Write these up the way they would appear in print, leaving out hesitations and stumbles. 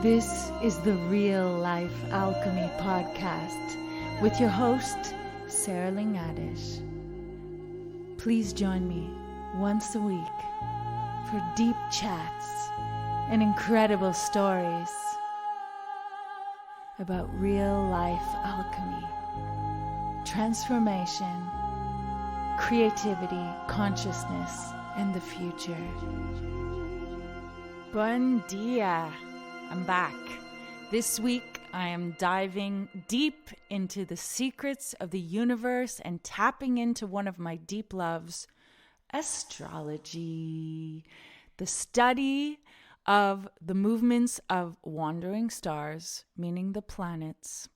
This is the Real Life Alchemy podcast with your host, Sarah Linhares. Please join me once a week for deep chats and incredible stories about real life alchemy, transformation, creativity, consciousness, and the future. Buen dia! I'm back. This week, I am diving deep into the secrets of the universe and tapping into one of my deep loves, astrology, the study of the movements of wandering stars, meaning the planets.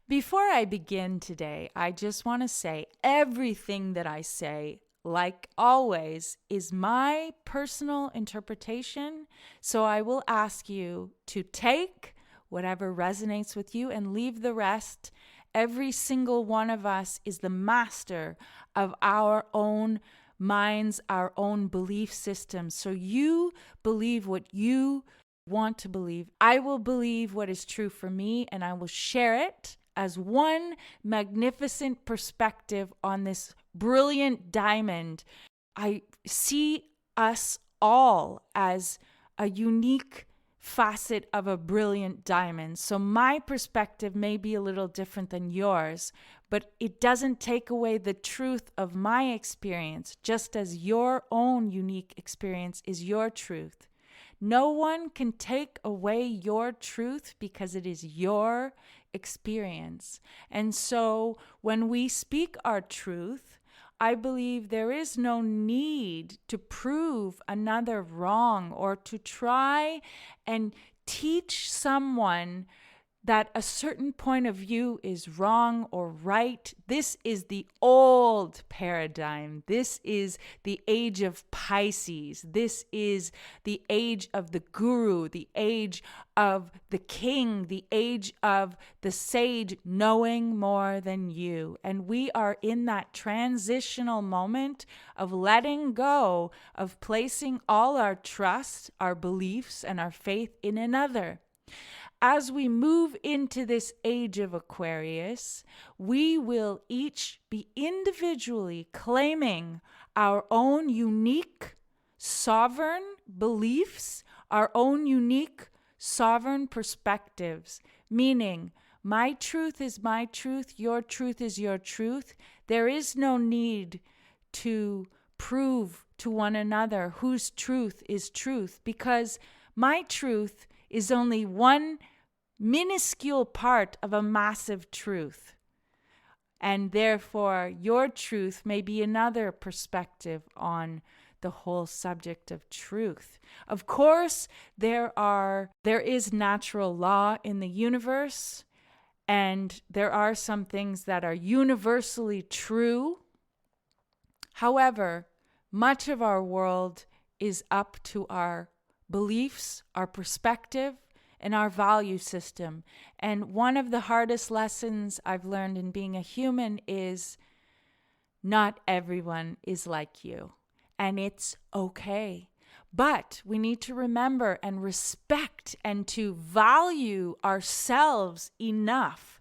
Before I begin today, I just want to say everything that I say, like always, is my personal interpretation. So I will ask you to take whatever resonates with you and leave the rest. Every single one of us is the master of our own minds, our own belief systems. So you believe what you want to believe. I will believe what is true for me, and I will share it as one magnificent perspective on this brilliant diamond. I see us all as a unique facet of a brilliant diamond. So my perspective may be a little different than yours, but it doesn't take away the truth of my experience, just as your own unique experience is your truth. No one can take away your truth because it is your experience. And so when we speak our truth, I believe there is no need to prove another wrong or to try and teach someone that a certain point of view is wrong or right. This is the old paradigm. This is the age of Pisces. This is the age of the guru, the age of the king, the age of the sage knowing more than you. And we are in that transitional moment of letting go, of placing all our trust, our beliefs, and our faith in another. As we move into this age of Aquarius, we will each be individually claiming our own unique sovereign beliefs, our own unique sovereign perspectives, meaning my truth is my truth, your truth is your truth. There is no need to prove to one another whose truth is truth, because my truth is only one minuscule part of a massive truth. And therefore, your truth may be another perspective on the whole subject of truth. Of course, there is natural law in the universe, and there are some things that are universally true. However, much of our world is up to our beliefs, our perspective, and our value system. And one of the hardest lessons I've learned in being a human is not everyone is like you. And it's okay. But we need to remember and respect and to value ourselves enough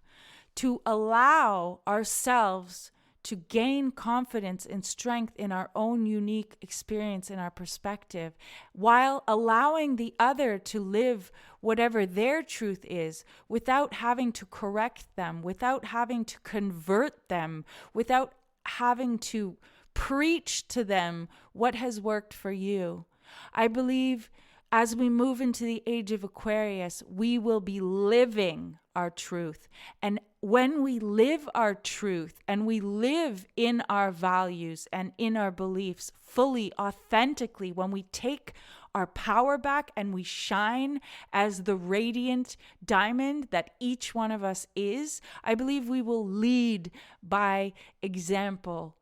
to allow ourselves to gain confidence and strength in our own unique experience and our perspective, while allowing the other to live whatever their truth is without having to correct them, without having to convert them, without having to preach to them what has worked for you. I believe as we move into the age of Aquarius, we will be living our truth. And when we live our truth and we live in our values and in our beliefs fully, authentically, when we take our power back and we shine as the radiant diamond that each one of us is, I believe we will lead by example.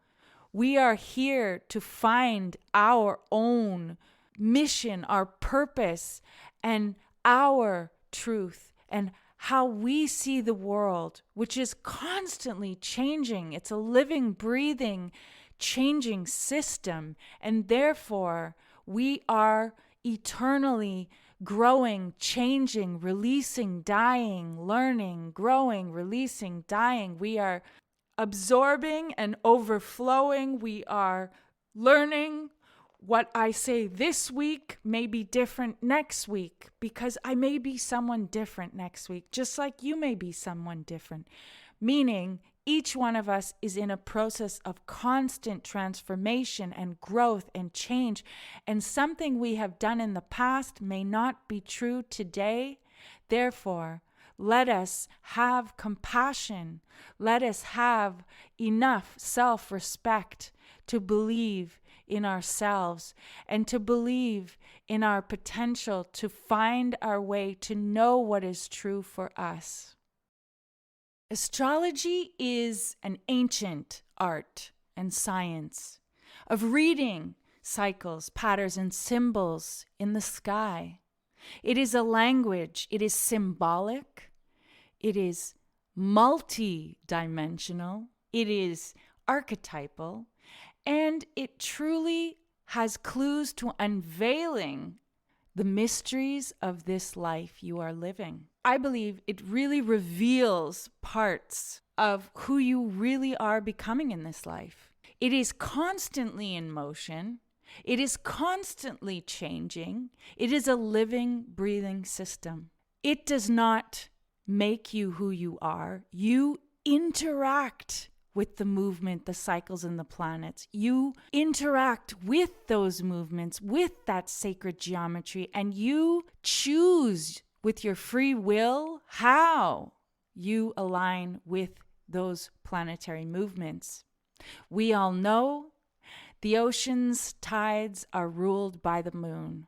We are here to find our own mission, our purpose, and our truth, and how we see the world, which is constantly changing. It's a living, breathing, changing system. And therefore, we are eternally growing, changing, releasing, dying, learning, growing, releasing, dying. We are absorbing and overflowing. We are learning. What I say this week may be different next week, because I may be someone different next week, just like you may be someone different. Meaning, each one of us is in a process of constant transformation and growth and change. And something we have done in the past may not be true today. Therefore, let us have compassion. Let us have enough self-respect to believe in ourselves and to believe in our potential to find our way to know what is true for us. Astrology is an ancient art and science of reading cycles, patterns, and symbols in the sky. It is a language. It is symbolic. It is multi-dimensional. It is archetypal. And it truly has clues to unveiling the mysteries of this life you are living. I believe it really reveals parts of who you really are becoming in this life. It is constantly in motion. It is constantly changing. It is a living, breathing system. It does not make you who you are. You interact with the movement, the cycles, and the planets. You interact with those movements, with that sacred geometry, and you choose with your free will how you align with those planetary movements. We all know the ocean's tides are ruled by the moon.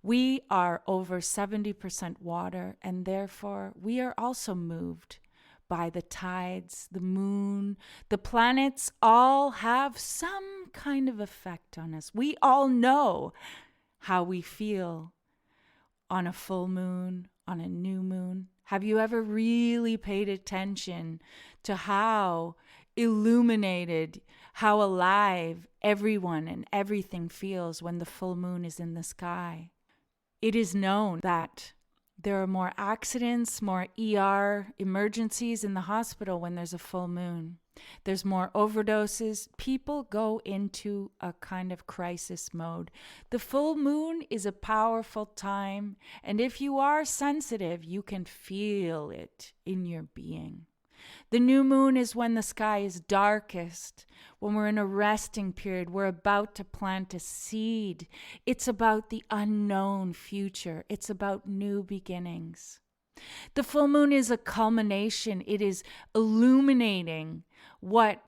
We are over 70% water, and therefore we are also moved by the tides, the moon. The planets all have some kind of effect on us. We all know how we feel on a full moon, on a new moon. Have you ever really paid attention to how illuminated, how alive everyone and everything feels when the full moon is in the sky? It is known that there are more accidents, more ER emergencies in the hospital when there's a full moon. There's more overdoses. People go into a kind of crisis mode. The full moon is a powerful time, and if you are sensitive, you can feel it in your being. The new moon is when the sky is darkest, when we're in a resting period, we're about to plant a seed. It's about the unknown future. It's about new beginnings. The full moon is a culmination. It is illuminating what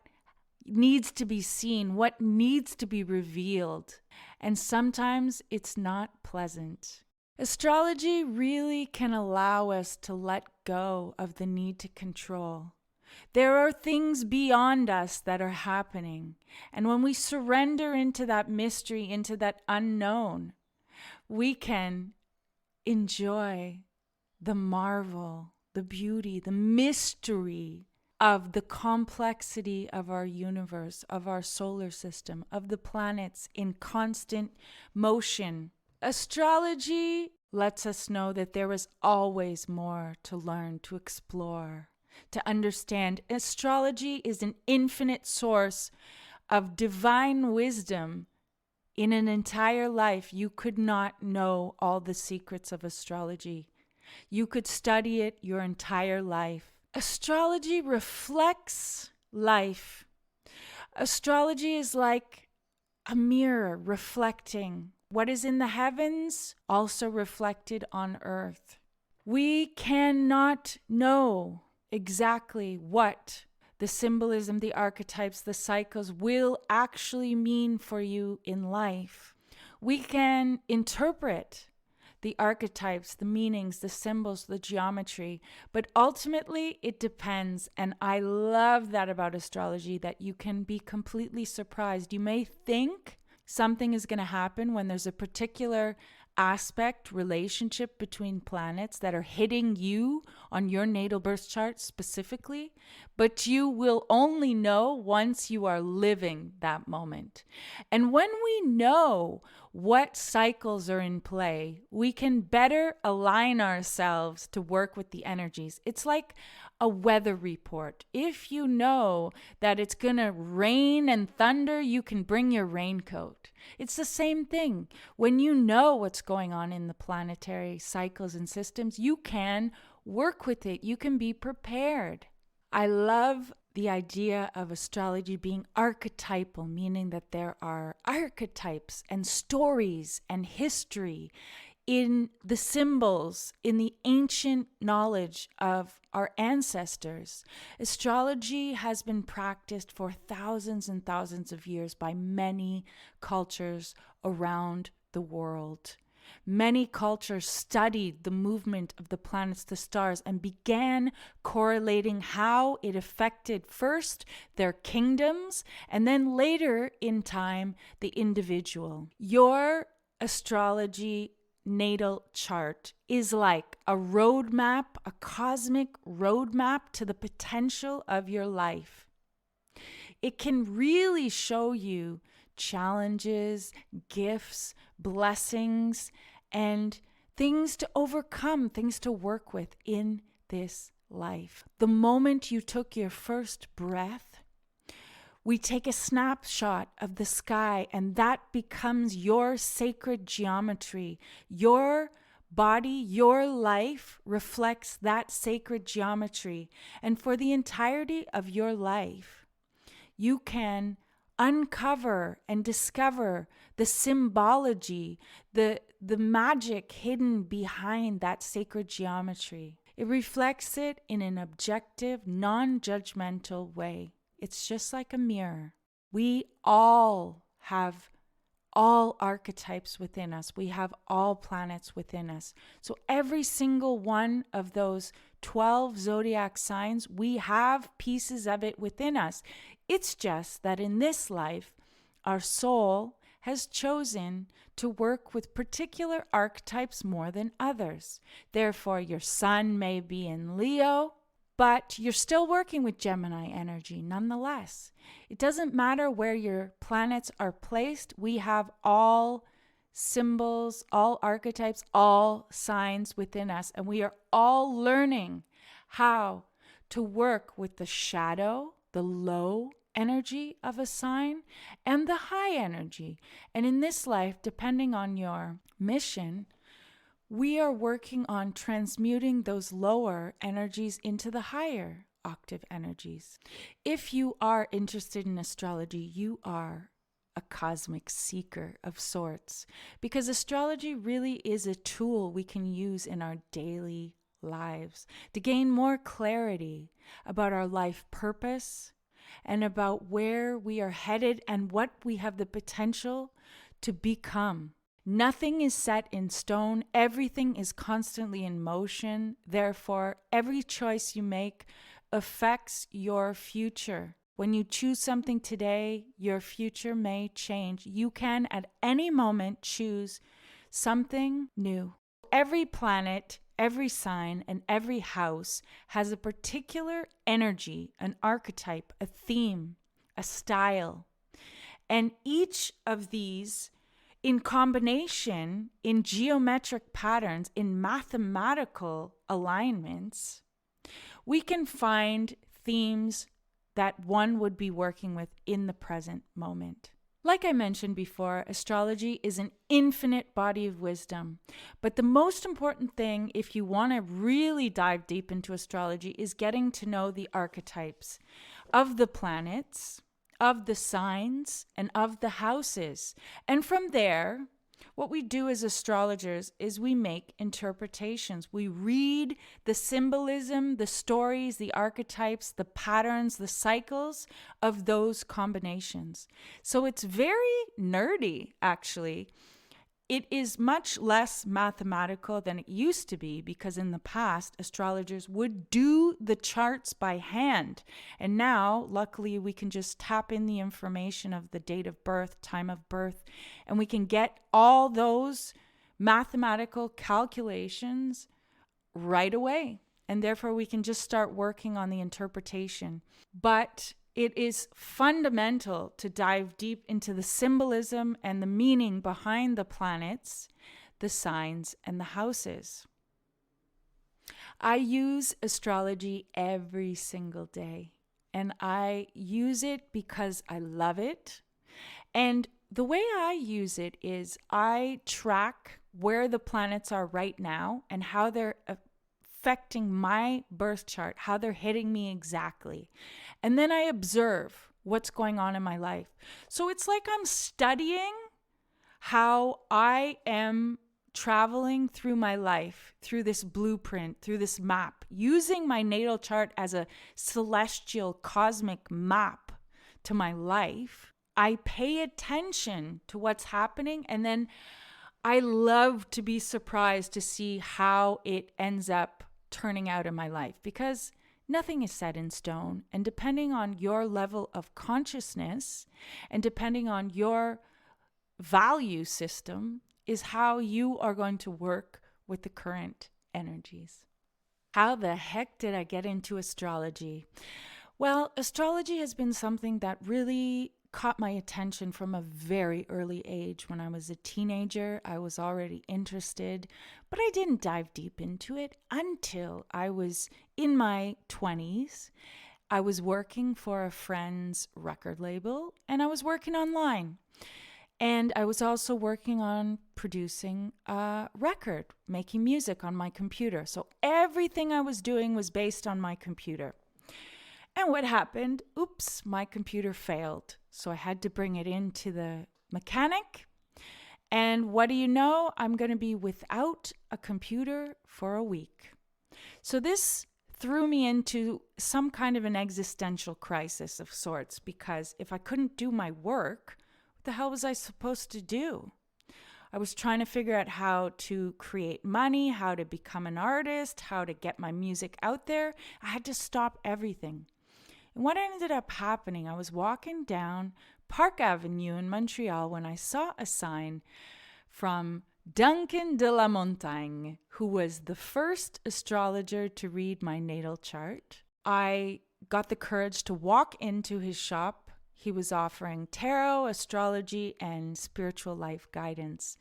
needs to be seen, what needs to be revealed. And sometimes it's not pleasant. Astrology really can allow us to let go of the need to control. There are things beyond us that are happening. And when we surrender into that mystery, into that unknown, we can enjoy the marvel, the beauty, the mystery of the complexity of our universe, of our solar system, of the planets in constant motion. Astrology lets us know that there is always more to learn, to explore, to understand. Astrology is an infinite source of divine wisdom. In an entire life, you could not know all the secrets of astrology. You could study it your entire life. Astrology reflects life. Astrology is like a mirror reflecting what is in the heavens, also reflected on earth. We cannot know exactly what the symbolism, the archetypes, the cycles will actually mean for you in life. We can interpret the archetypes, the meanings, the symbols, the geometry, but ultimately it depends. And I love that about astrology, that you can be completely surprised. You may think something is going to happen when there's a particular aspect relationship between planets that are hitting you on your natal birth chart specifically, but you will only know once you are living that moment. And when we know what cycles are in play, we can better align ourselves to work with the energies. It's like a weather report. If you know that it's going to rain and thunder, you can bring your raincoat. It's the same thing. When you know what's going on in the planetary cycles and systems, you can work with it. You can be prepared. I love the idea of astrology being archetypal, meaning that there are archetypes and stories and history in the symbols, in the ancient knowledge of our ancestors. Astrology has been practiced for thousands and thousands of years by many cultures around the world. Many cultures studied the movement of the planets, the stars, and began correlating how it affected first their kingdoms and then later in time the individual. Your astrology natal chart is like a roadmap, a cosmic roadmap to the potential of your life. It can really show you challenges, gifts, blessings, and things to overcome, things to work with in this life. The moment you took your first breath, we take a snapshot of the sky, and that becomes your sacred geometry. Your body, your life reflects that sacred geometry. And for the entirety of your life, you can uncover and discover the symbology, the magic hidden behind that sacred geometry. It reflects it in an objective, non-judgmental way. It's just like a mirror. We all have all archetypes within us. We have all planets within us. So every single one of those 12 zodiac signs, we have pieces of it within us. It's just that in this life, our soul has chosen to work with particular archetypes more than others. Therefore, your sun may be in Leo, but you're still working with Gemini energy nonetheless. It doesn't matter where your planets are placed. We have all symbols, all archetypes, all signs within us, and we are all learning how to work with the shadow, the low energy of a sign, and the high energy. And in this life, depending on your mission, we are working on transmuting those lower energies into the higher octave energies. If you are interested in astrology, you are a cosmic seeker of sorts, because astrology really is a tool we can use in our daily lives to gain more clarity about our life purpose and about where we are headed and what we have the potential to become. Nothing is set in stone. Everything is constantly in motion. Therefore, every choice you make affects your future. When you choose something today, your future may change. You can at any moment choose something new. Every planet, every sign, and every house has a particular energy, an archetype, a theme, a style. And each of these, in combination, in geometric patterns, in mathematical alignments, we can find themes that one would be working with in the present moment. Like I mentioned before, astrology is an infinite body of wisdom. But the most important thing, if you want to really dive deep into astrology, is getting to know the archetypes of the planets, of the signs, and of the houses. And from there, what we do as astrologers is we make interpretations. We read the symbolism, the stories, the archetypes, the patterns, the cycles of those combinations. So it's very nerdy, actually. It is much less mathematical than it used to be, because in the past, astrologers would do the charts by hand. And now, luckily, we can just tap in the information of the date of birth, time of birth, and we can get all those mathematical calculations right away. And therefore, we can just start working on the interpretation. But it is fundamental to dive deep into the symbolism and the meaning behind the planets, the signs, and the houses. I use astrology every single day, and I use it because I love it. And the way I use it is I track where the planets are right now and how they're affecting my birth chart, how they're hitting me exactly. And then I observe what's going on in my life. So it's like I'm studying how I am traveling through my life, through this blueprint, through this map, using my natal chart as a celestial cosmic map to my life. I pay attention to what's happening, and then I love to be surprised to see how it ends up turning out in my life, because nothing is set in stone. And depending on your level of consciousness and depending on your value system is how you are going to work with the current energies. How the heck did I get into astrology? Well, astrology has been something that really caught my attention from a very early age. When I was a teenager, I was already interested, but I didn't dive deep into it until I was in my 20s. I was working for a friend's record label, and I was working online. And I was also working on producing a record, making music on my computer. So everything I was doing was based on my computer. And what happened? Oops, my computer failed. So I had to bring it into the mechanic. And what do you know? I'm going to be without a computer for a week. So this threw me into some kind of an existential crisis of sorts, because if I couldn't do my work, what the hell was I supposed to do? I was trying to figure out how to create money, how to become an artist, how to get my music out there. I had to stop everything. And what ended up happening, I was walking down Park Avenue in Montreal when I saw a sign from Duncan De La Montagne, who was the first astrologer to read my natal chart. I got the courage to walk into his shop. He was offering tarot, astrology, and spiritual life guidance.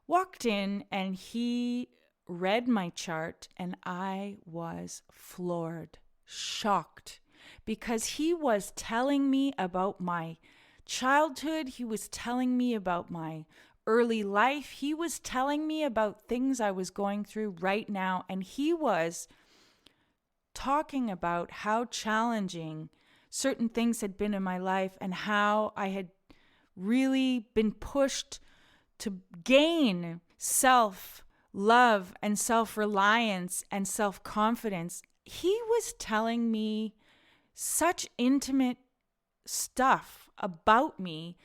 Walked in and he read my chart, and I was floored, shocked, because he was telling me about my childhood. He was telling me about my early life. He was telling me about things I was going through right now. And he was talking about how challenging certain things had been in my life and how I had really been pushed to gain self-love and self-reliance and self-confidence. He was telling me such intimate stuff about me.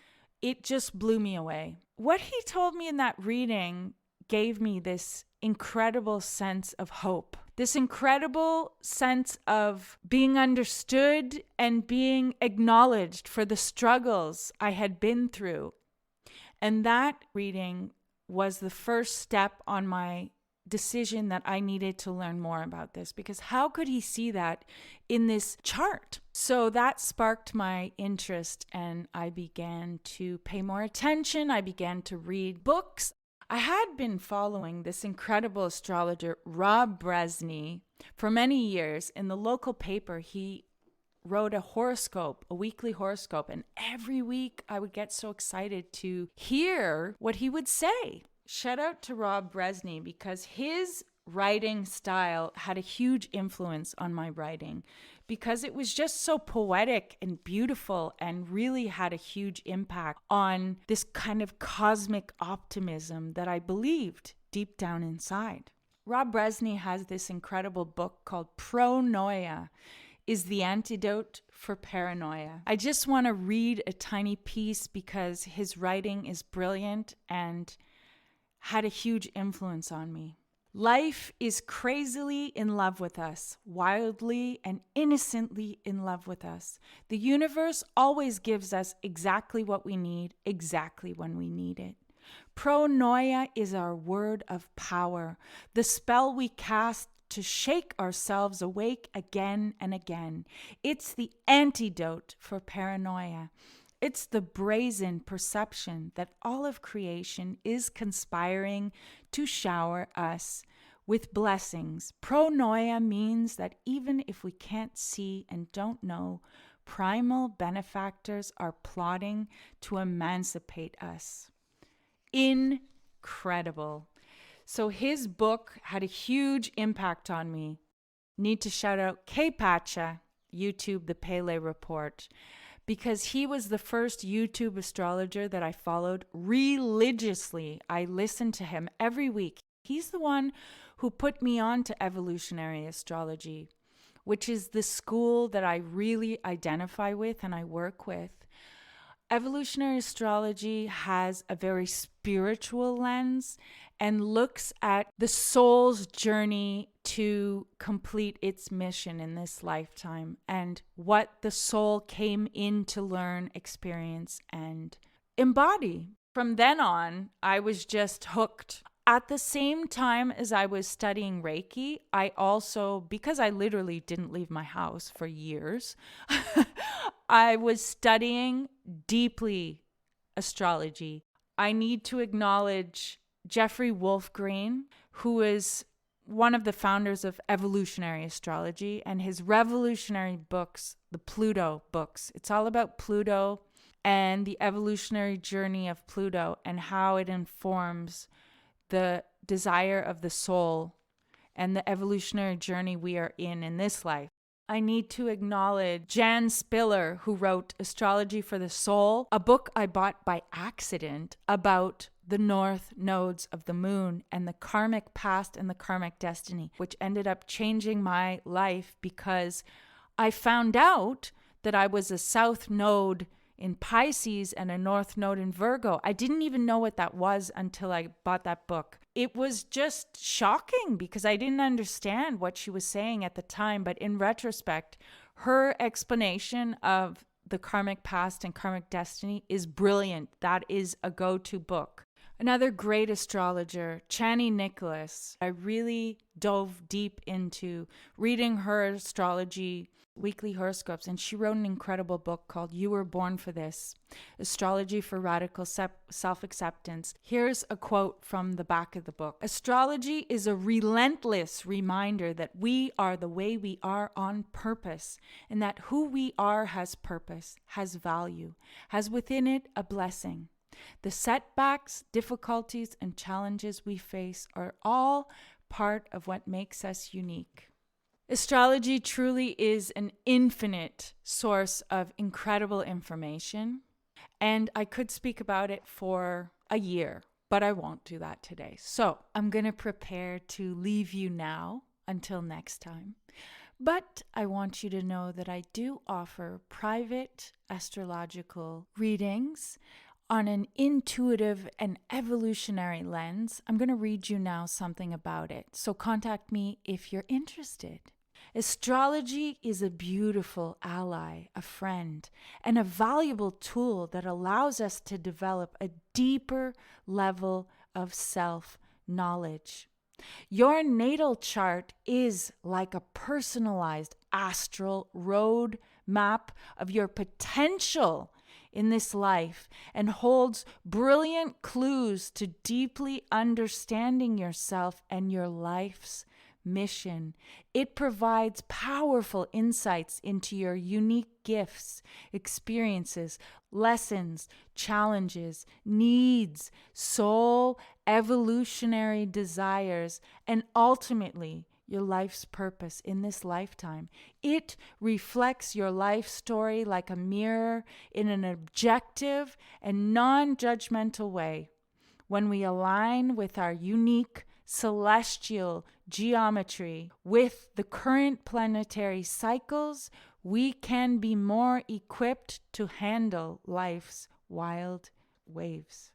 It just blew me away. What he told me in that reading gave me this incredible sense of hope, this incredible sense of being understood and being acknowledged for the struggles I had been through. And that reading was the first step on my decision that I needed to learn more about this, because how could he see that in this chart? So that sparked my interest, and I began to pay more attention. I began to read books. I had been following this incredible astrologer, Rob Bresney, for many years. In the local paper, he wrote a horoscope, a weekly horoscope, and every week I would get so excited to hear what he would say. Shout out to Rob Bresney, because his writing style had a huge influence on my writing, because it was just so poetic and beautiful and really had a huge impact on this kind of cosmic optimism that I believed deep down inside. Rob Bresney has this incredible book called Pronoia is the Antidote for Paranoia. I just want to read a tiny piece because his writing is brilliant and had a huge influence on me. Life is crazily in love with us, wildly and innocently in love with us. The universe always gives us exactly what we need, exactly when we need it. Pronoia is our word of power, the spell we cast to shake ourselves awake again and again. It's the antidote for paranoia. It's the brazen perception that all of creation is conspiring to shower us with blessings. Pronoia means that even if we can't see and don't know, primal benefactors are plotting to emancipate us. Incredible. So his book had a huge impact on me. Need to shout out K Pacha, YouTube, The Pele Report, because he was the first YouTube astrologer that I followed religiously. I listened to him every week. He's the one who put me on to evolutionary astrology, which is the school that I really identify with and I work with. Evolutionary astrology has a very spiritual lens and looks at the soul's journey to complete its mission in this lifetime and what the soul came in to learn, experience, and embody. From then on, I was just hooked. At the same time as I was studying Reiki, I also, because I literally didn't leave my house for years, I was studying deeply astrology. I need to acknowledge Jeffrey Wolfgreen, who is one of the founders of evolutionary astrology, and his revolutionary books, the Pluto books. It's all about Pluto and the evolutionary journey of Pluto and how it informs the desire of the soul and the evolutionary journey we are in this life. I need to acknowledge Jan Spiller, who wrote Astrology for the Soul, a book I bought by accident about the north nodes of the moon and the karmic past and the karmic destiny, which ended up changing my life because I found out that I was a south node in Pisces and a north node in Virgo. I didn't even know what that was until I bought that book. It was just shocking because I didn't understand what she was saying at the time. But in retrospect, her explanation of the karmic past and karmic destiny is brilliant. That is a go-to book. Another great astrologer, Chani Nicholas. I really dove deep into reading her astrology weekly horoscopes, and she wrote an incredible book called You Were Born for This, Astrology for Radical Self-Acceptance. Here's a quote from the back of the book. Astrology is a relentless reminder that we are the way we are on purpose, and that who we are has purpose, has value, has within it a blessing. The setbacks, difficulties, and challenges we face are all part of what makes us unique. Astrology truly is an infinite source of incredible information, and I could speak about it for a year, but I won't do that today. So I'm going to prepare to leave you now until next time. But I want you to know that I do offer private astrological readings on an intuitive and evolutionary lens. I'm going to read you now something about it. So contact me if you're interested. Astrology is a beautiful ally, a friend, and a valuable tool that allows us to develop a deeper level of self-knowledge. Your natal chart is like a personalized astral road map of your potential in this life and holds brilliant clues to deeply understanding yourself and your life's mission. It provides powerful insights into your unique gifts, experiences, lessons, challenges, needs, soul, evolutionary desires, and ultimately your life's purpose in this lifetime. It reflects your life story like a mirror in an objective and non-judgmental way. When we align with our unique celestial geometry with the current planetary cycles, we can be more equipped to handle life's wild waves.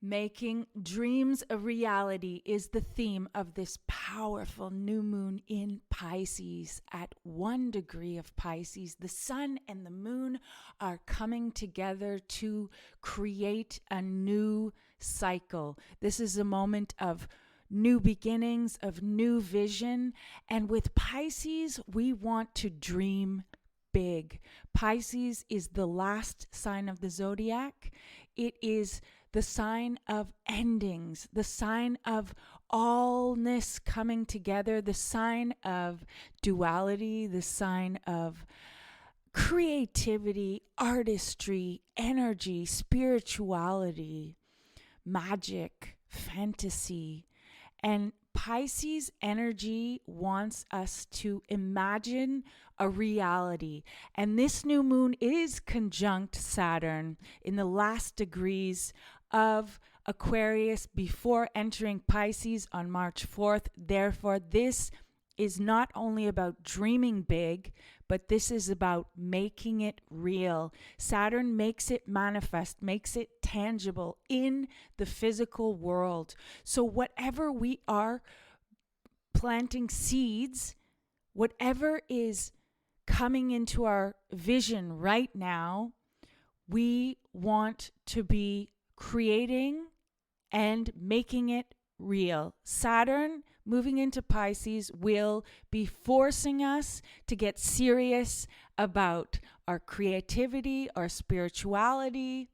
Making dreams a reality is the theme of this powerful new moon in Pisces. At 1 degree of Pisces, the sun and the moon are coming together to create a new cycle. This is a moment of new beginnings, of new vision. And with Pisces, we want to dream big. Pisces is the last sign of the zodiac. It is the sign of endings, the sign of allness coming together, the sign of duality, the sign of creativity, artistry, energy, spirituality, magic, fantasy. And Pisces energy wants us to imagine a reality. And this new moon is conjunct Saturn in the last degrees of Aquarius before entering Pisces on March 4th. Therefore, this is not only about dreaming big, but this is about making it real. Saturn makes it manifest, makes it tangible in the physical world. So whatever we are planting seeds, whatever is coming into our vision right now, we want to be creating and making it real. Saturn moving into Pisces will be forcing us to get serious about our creativity, our spirituality,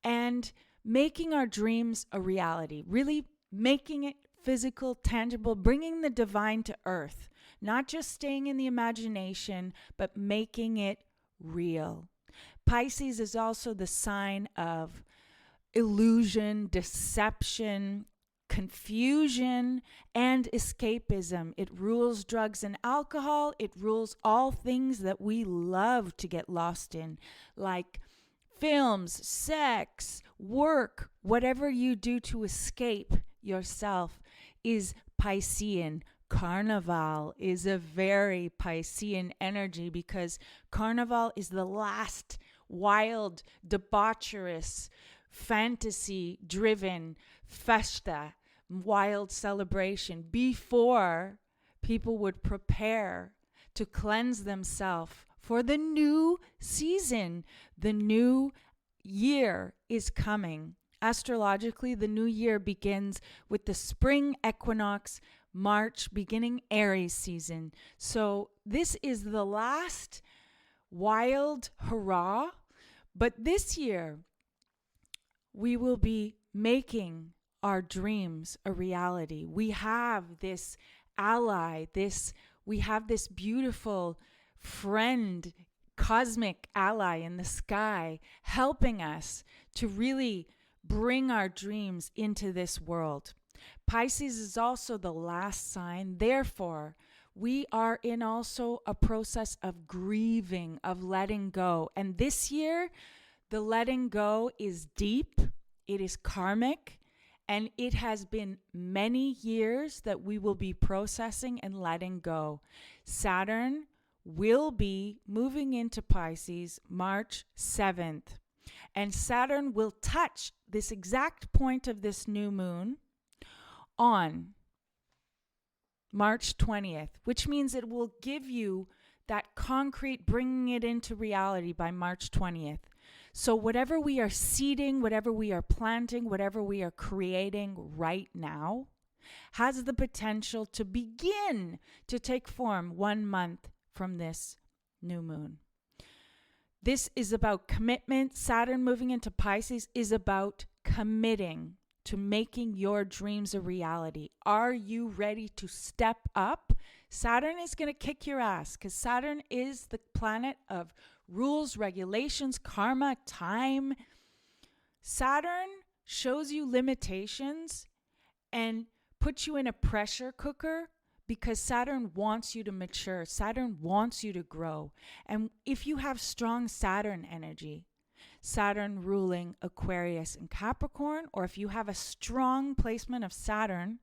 and making our dreams a reality, really making it physical, tangible, bringing the divine to earth, not just staying in the imagination, but making it real. Pisces is also the sign of illusion, deception, confusion, and escapism. It rules drugs and alcohol. It rules all things that we love to get lost in, like films, sex, work. Whatever you do to escape yourself is Piscean. Carnival is a very Piscean energy because Carnival is the last wild, debaucherous, fantasy-driven festa, wild celebration before people would prepare to cleanse themselves for the new season. The new year is coming. Astrologically, the new year begins with the spring equinox, March, beginning Aries season. So this is the last wild hurrah. But this year, we will be making our dreams a reality. We have this ally, we have this beautiful friend, cosmic ally in the sky, helping us to really bring our dreams into this world. Pisces is also the last sign. Therefore, we are in also a process of grieving, of letting go. And this year, the letting go is deep, it is karmic, and it has been many years that we will be processing and letting go. Saturn will be moving into Pisces March 7th. And Saturn will touch this exact point of this new moon on March 20th, which means it will give you that concrete, bringing it into reality by March 20th. So whatever we are seeding, whatever we are planting, whatever we are creating right now has the potential to begin to take form 1 month from this new moon. This is about commitment. Saturn moving into Pisces is about committing to making your dreams a reality. Are you ready to step up? Saturn is going to kick your ass because Saturn is the planet of rules, regulations, karma, time. Saturn shows you limitations and puts you in a pressure cooker because Saturn wants you to mature. Saturn wants you to grow. And if you have strong Saturn energy, Saturn ruling Aquarius and Capricorn, or if you have a strong placement of Saturn,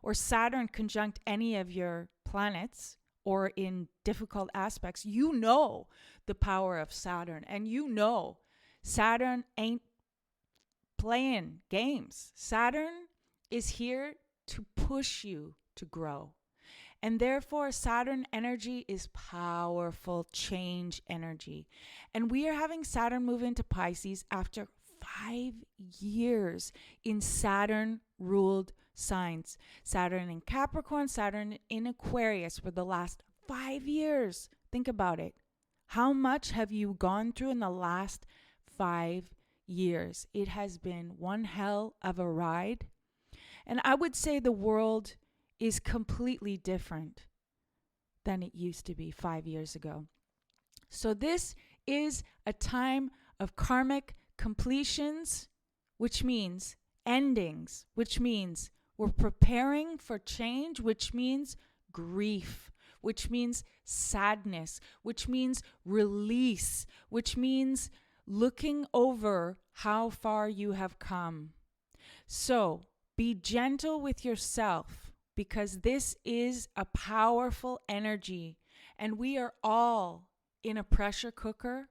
or Saturn conjunct any of your planets, or in difficult aspects, you know the power of Saturn. And you know Saturn ain't playing games. Saturn is here to push you to grow. And therefore, Saturn energy is powerful change energy. And we are having Saturn move into Pisces after 5 years in Saturn-ruled signs. Saturn in Capricorn, Saturn in Aquarius for the last 5 years. Think about it. How much have you gone through in the last 5 years? It has been one hell of a ride. And I would say the world is completely different than it used to be 5 years ago. So this is a time of karmic completions, which means endings, which means we're preparing for change, which means grief, which means sadness, which means release, which means looking over how far you have come. So be gentle with yourself, because this is a powerful energy, and we are all in a pressure cooker,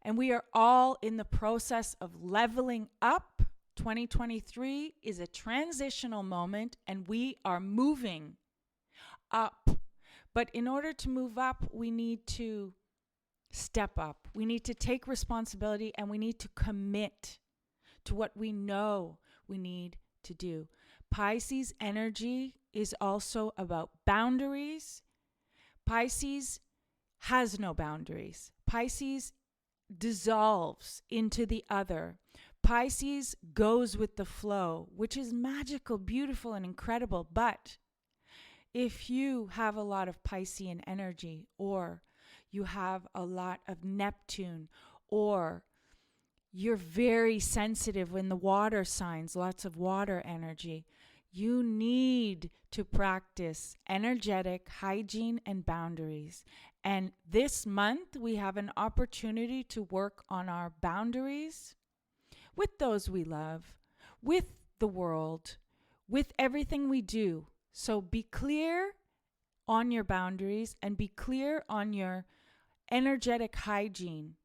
and we are all in the process of leveling up. 2023 is a transitional moment, and we are moving up. But in order to move up, we need to step up. We need to take responsibility, and we need to commit to what we know we need to do. Pisces energy is also about boundaries. Pisces has no boundaries. Pisces dissolves into the other. Pisces goes with the flow, which is magical, beautiful, and incredible. But if you have a lot of Piscean energy, or you have a lot of Neptune, or you're very sensitive in the water signs, lots of water energy, you need to practice energetic hygiene and boundaries. And this month, we have an opportunity to work on our boundaries with those we love, with the world, with everything we do. So be clear on your boundaries and be clear on your energetic hygiene.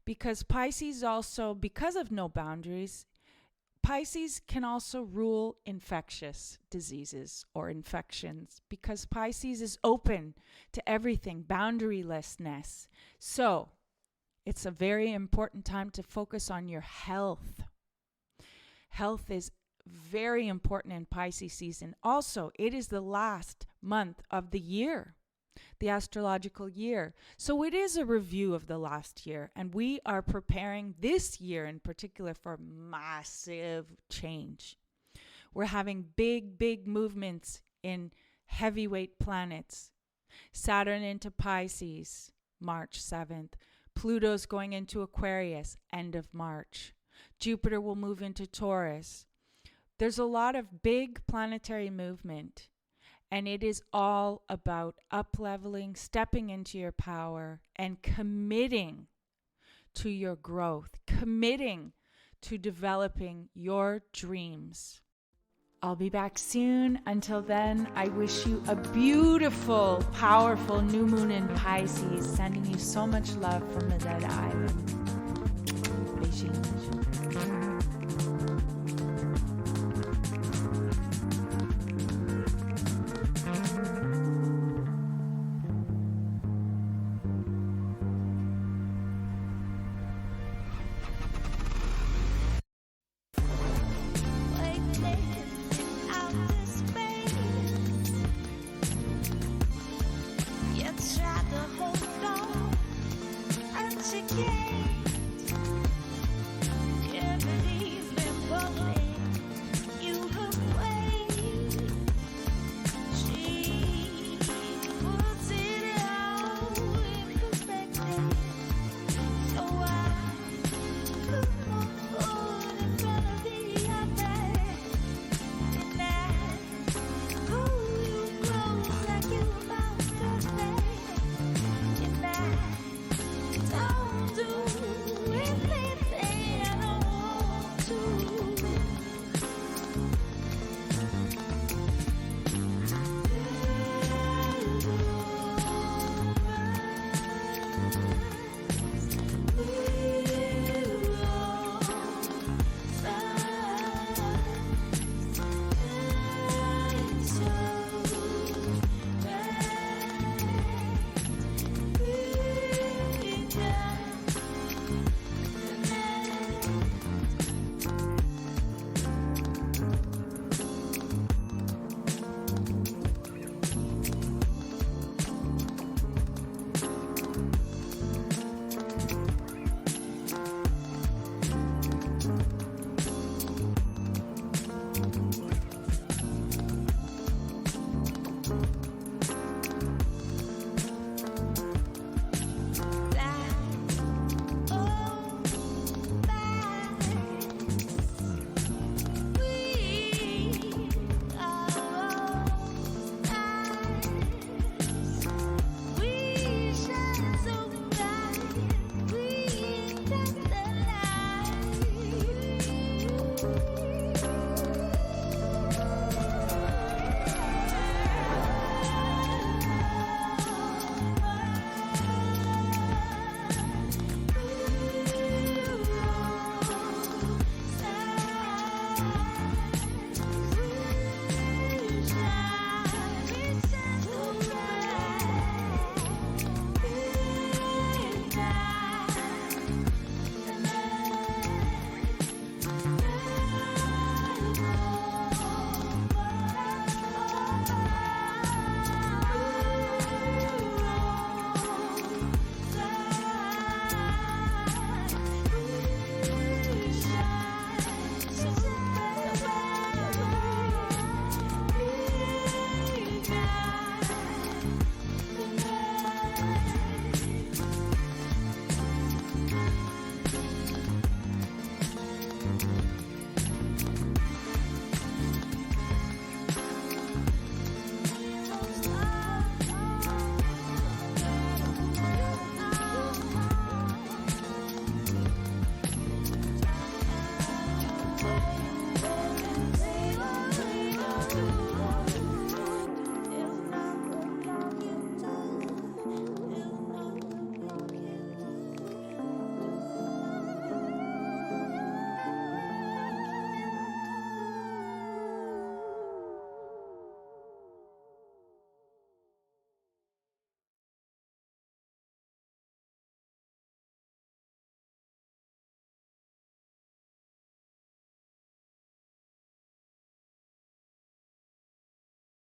Because Pisces also, because of no boundaries, Pisces can also rule infectious diseases or infections, because Pisces is open to everything, boundarylessness. So it's a very important time to focus on your health. Health is very important in Pisces season. Also, it is the last month of the year, the astrological year. So it is a review of the last year, and we are preparing this year in particular for massive change. We're having big movements in heavyweight planets. Saturn into Pisces, March 7th. Pluto's going into Aquarius, end of March. Jupiter will move into Taurus. There's a lot of big planetary movement. And it is all about up-leveling, stepping into your power, and committing to your growth, committing to developing your dreams. I'll be back soon. Until then, I wish you a beautiful, powerful new moon in Pisces, sending you so much love from the Dead Island. Beijinhos.